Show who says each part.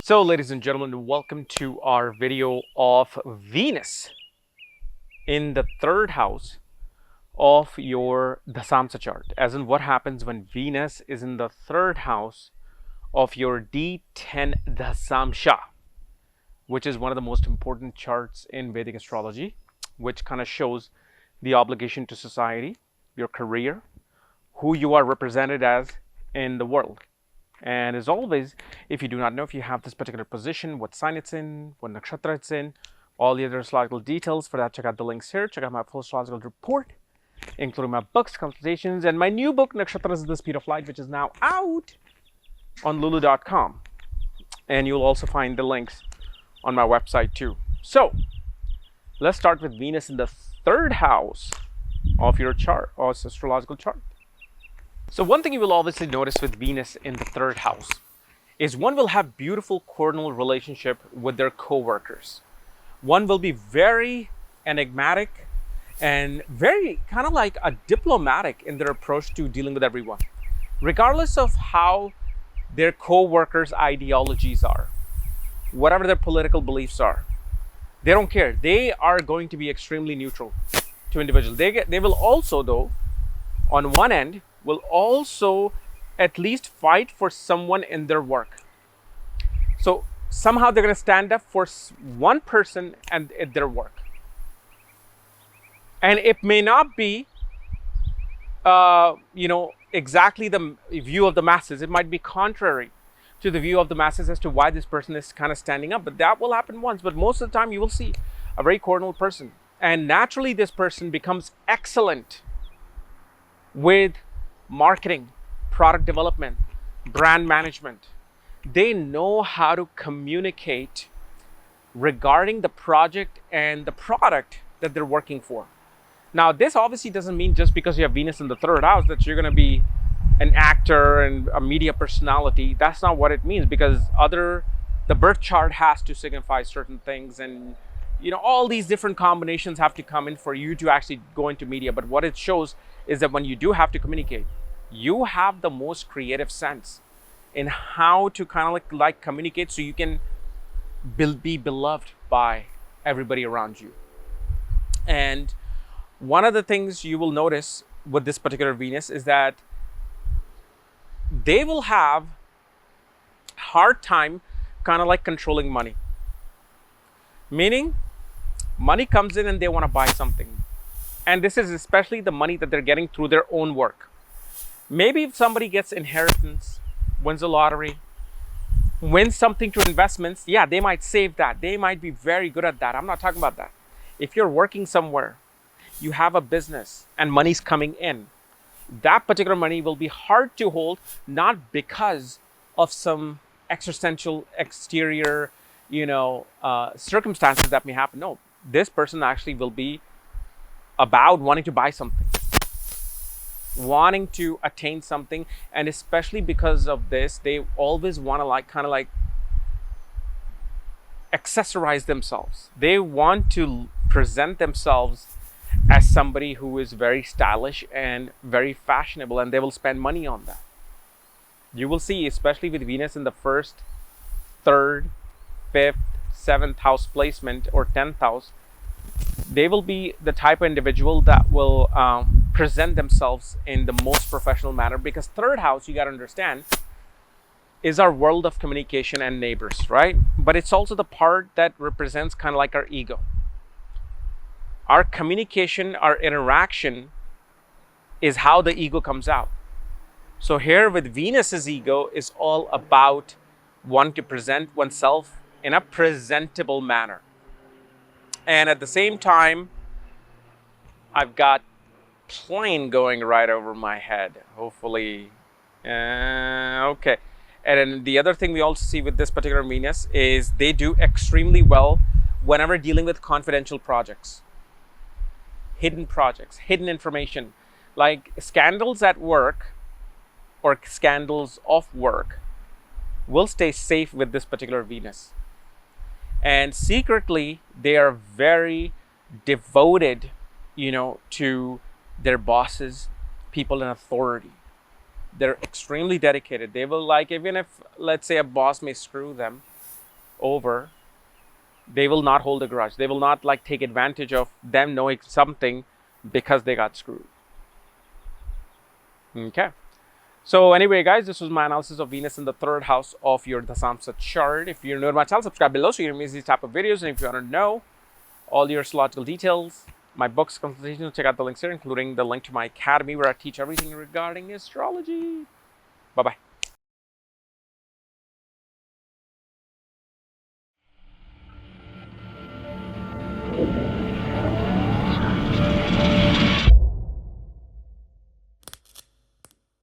Speaker 1: So, ladies and gentlemen, welcome to our video of Venus in the third house of your Dashamsha chart. As in, what happens when Venus is in the third house of your D10 Dashamsha, which is one of the most important charts in Vedic astrology, which kind of shows the obligation to society, your career, who you are represented as in the world. And as always, if you do not know if you have this particular position, what sign it's in, what nakshatra it's in, all the other astrological details, for that check out the links here. Check out my full astrological report, including my books, consultations, and my new book, Nakshatras at the Speed of Light, which is now out on lulu.com. And you'll also find the links on my website too. So let's start with Venus in the third house of your chart, or astrological chart. So one thing you will obviously notice with Venus in the third house is one will have beautiful cordial relationship with their co-workers. One will be very enigmatic and very kind of like a diplomatic in their approach to dealing with everyone, regardless of how their co-workers' ideologies are, whatever their political beliefs are. They don't care. They are going to be extremely neutral to individuals. They will also, though, on one end, will also at least fight for someone in their work. So somehow they're going to stand up for one person and at their work. And it may not be, exactly the view of the masses. It might be contrary to the view of the masses as to why this person is kind of standing up. But that will happen once. But most of the time you will see a very cordial person. And naturally this person becomes excellent with marketing, product development, brand management. They know how to communicate regarding the project and the product that they're working for. Now, this obviously doesn't mean just because you have Venus in the third house that you're going to be an actor and a media personality. That's not what it means, because the birth chart has to signify certain things, and all these different combinations have to come in for you to actually go into media. But what it shows is that when you do have to communicate, you have the most creative sense in how to kind of like communicate so you can be beloved by everybody around you. And one of the things you will notice with this particular Venus is that they will have a hard time kind of like controlling money. Meaning, money comes in and they want to buy something. And this is especially the money that they're getting through their own work. Maybe if somebody gets inheritance, wins the lottery, wins something through investments, yeah, they might save that. They might be very good at that. I'm not talking about that. If you're working somewhere, you have a business and money's coming in, that particular money will be hard to hold, not because of some existential exterior, circumstances that may happen. No, this person actually will be about wanting to buy something, wanting to attain something. And especially because of this, they always want to kind of accessorize themselves. They want to present themselves as somebody who is very stylish and very fashionable, and they will spend money on that. You will see, especially with Venus in the first, third, fifth, seventh house placement or 10th house, they will be the type of individual that will present themselves in the most professional manner, because third house, you got to understand, is our world of communication and neighbors, right? But it's also the part that represents kind of like our ego. Our communication, our interaction is how the ego comes out. So here with Venus's ego is all about wanting to present oneself in a presentable manner. And at the same time, I've got plane going right over my head. Hopefully, okay. And then the other thing we also see with this particular Venus is they do extremely well whenever dealing with confidential projects, hidden information, like scandals at work or scandals of work will stay safe with this particular Venus. And secretly, they are very devoted, to their bosses, people in authority. They're extremely dedicated. They will even if, let's say, a boss may screw them, over, they will not hold a grudge. They will not like take advantage of them knowing something because they got screwed. Okay. So anyway, guys, this was my analysis of Venus in the third house of your Dashamsha chart. If you're new to my channel, subscribe below so you can miss these type of videos. And if you want to know all your astrological details, my books, consultations, check out the links here, including the link to my academy where I teach everything regarding astrology. Bye-bye.